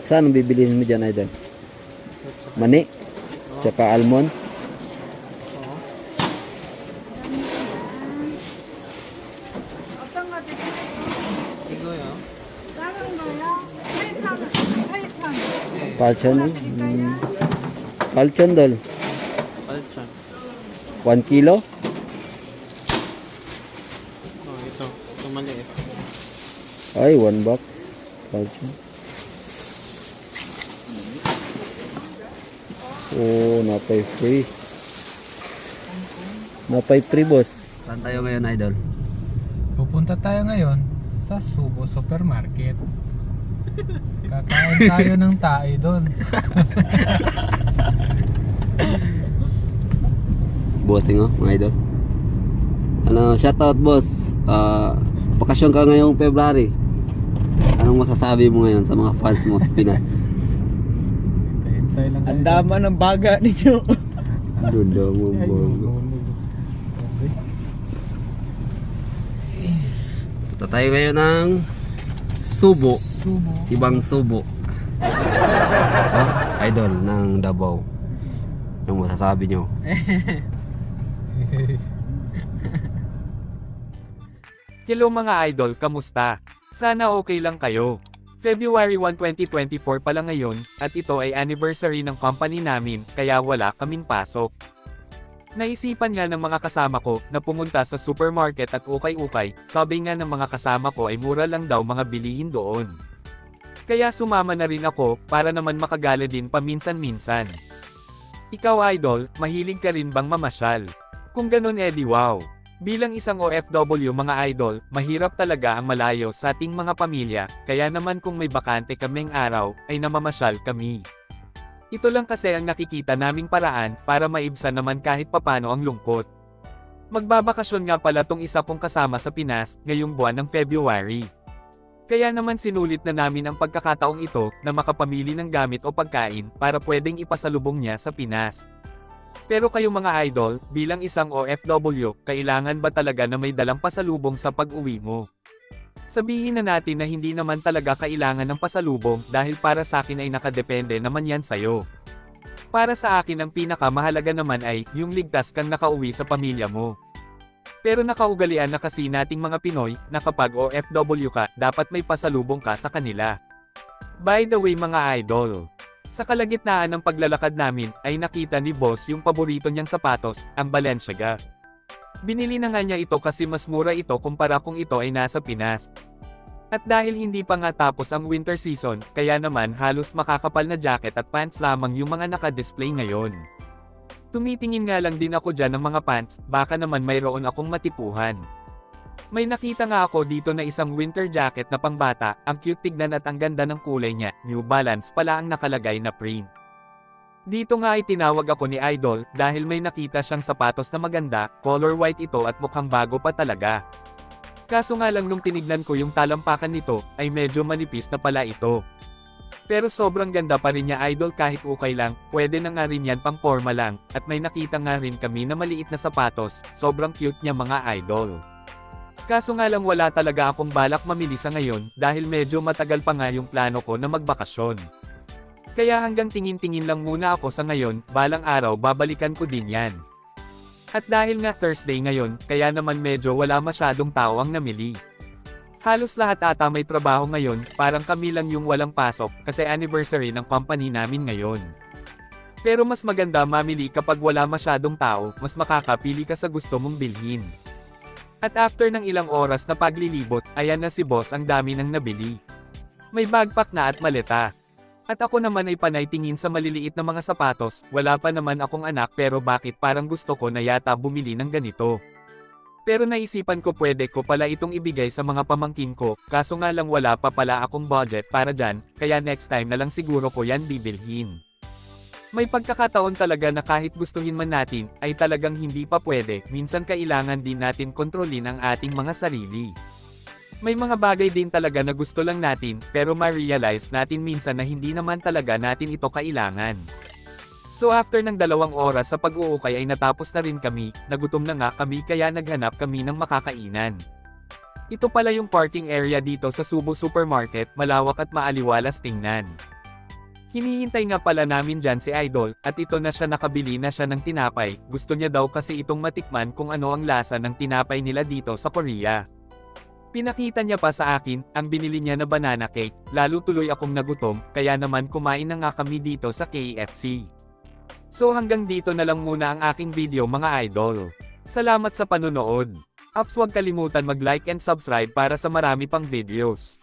Saan ang bibilihin mo dyan, idol? Mani? Tsaka almond? 어떤 거 드릴까요? 이거요? 작은 거요? 8,000원. 8,000원. Palchon? 드릴까요? Palchon, dol. 8,000. 1 kilo? Ito maliit. Ay, 1 box. Palchon. Oh, napay free. Napay free, boss. Saan tayo ngayon, idol? Pupunta tayo ngayon sa Subo Supermarket. Kakain tayo ng tae doon. Bossing, oh, mga idol. Ano, shoutout, boss. Bakasyon ka ngayong February. Anong masasabi mo ngayon sa mga fans mo sa Pinas? Hintay lang Ang dama ng baga ninyo. Duda mo, bago. Punta tayo ngayon ng Subo. Subo. Ibang Subo. Idol ng Davao. Anong masasabi nyo? Hello mga idol, kamusta? Sana okay lang kayo. February 1, 2024 pala ngayon, at ito ay anniversary ng company namin, kaya wala kaming pasok. Naisipan nga ng mga kasama ko na pumunta sa supermarket at ukay-ukay, sabi nga ng mga kasama ko ay mura lang daw mga bilihin doon. Kaya sumama na rin ako, para naman makagala din paminsan-minsan. Ikaw idol, mahilig ka rin bang mamasyal? Kung ganun edi wow. Bilang isang OFW mga idol, mahirap talaga ang malayo sa ating mga pamilya, kaya naman kung may bakante kaming araw, ay namamasyal kami. Ito lang kasi ang nakikita naming paraan para maibsan naman kahit papano ang lungkot. Magbabakasyon nga pala tong isa kong kasama sa Pinas, ngayong buwan ng February. Kaya naman sinulit na namin ang pagkakataong ito na makapamili ng gamit o pagkain para pwedeng ipasalubong niya sa Pinas. Pero kayo mga idol, bilang isang OFW, kailangan ba talaga na may dalang pasalubong sa pag-uwi mo? Sabihin na natin na hindi naman talaga kailangan ng pasalubong dahil para sa akin ay nakadepende naman yan sa'yo. Para sa akin ang pinakamahalaga naman ay yung ligtas kang nakauwi sa pamilya mo. Pero nakaugalian na kasi nating mga Pinoy na kapag OFW ka, dapat may pasalubong ka sa kanila. By the way mga idol, sa kalagitnaan ng paglalakad namin, ay nakita ni boss yung paborito niyang sapatos, ang Balenciaga. Binili na nga niya ito kasi mas mura ito kumpara kung ito ay nasa Pinas. At dahil hindi pa nga tapos ang winter season, kaya naman halos makakapal na jacket at pants lamang yung mga naka-display ngayon. Tumitingin nga lang din ako dyan ng mga pants, baka naman mayroon akong matipuhan. May nakita nga ako dito na isang winter jacket na pangbata, ang cute tignan at ang ganda ng kulay niya, New Balance pala ang nakalagay na print. Dito nga ay tinawag ako ni Idol, dahil may nakita siyang sapatos na maganda, color white ito at mukhang bago pa talaga. Kaso nga lang nung tinignan ko yung talampakan nito, ay medyo manipis na pala ito. Pero sobrang ganda pa rin niya Idol kahit ukay lang, pwede na nga rin yan pang forma lang, at may nakita nga rin kami na maliit na sapatos, sobrang cute niya mga Idol. Kaso nga lang wala talaga akong balak mamili sa ngayon, dahil medyo matagal pa nga yung plano ko na magbakasyon. Kaya hanggang tingin-tingin lang muna ako sa ngayon, balang araw babalikan ko din yan. At dahil nga Thursday ngayon, kaya naman medyo wala masyadong tao ang namili. Halos lahat ata may trabaho ngayon, parang kami lang yung walang pasok, kasi anniversary ng company namin ngayon. Pero mas maganda mamili kapag wala masyadong tao, mas makakapili ka sa gusto mong bilhin. At after ng ilang oras na paglilibot, ayan na si boss ang dami nang nabili. May backpack na at maleta. At ako naman ay panay tingin sa maliliit na mga sapatos, wala pa naman akong anak pero bakit parang gusto ko na yata bumili ng ganito. Pero naisipan ko pwede ko pala itong ibigay sa mga pamangkin ko, kaso nga lang wala pa pala akong budget para dyan, kaya next time na lang siguro ko yan bibilhin. May pagkakataon talaga na kahit gustuhin man natin, ay talagang hindi pa pwede, minsan kailangan din natin kontrolin ang ating mga sarili. May mga bagay din talaga na gusto lang natin, pero ma-realize natin minsan na hindi naman talaga natin ito kailangan. So after ng 2 oras sa pag-uukay ay natapos na rin kami, nagutom na nga kami kaya naghanap kami ng makakainan. Ito pala yung parking area dito sa Subo Supermarket, malawak at maaliwalas tingnan. Hinihintay nga pala namin dyan si Idol, at ito na siya, nakabili na siya ng tinapay. Gusto niya daw kasi itong matikman kung ano ang lasa ng tinapay nila dito sa Korea. Pinakita niya pa sa akin, ang binili niya na banana cake, lalo tuloy akong nagutom, kaya naman kumain na nga kami dito sa KFC. So hanggang dito na lang muna ang aking video mga idol. Salamat sa panonood. Ups, huwag kalimutan mag-like and subscribe para sa marami pang videos.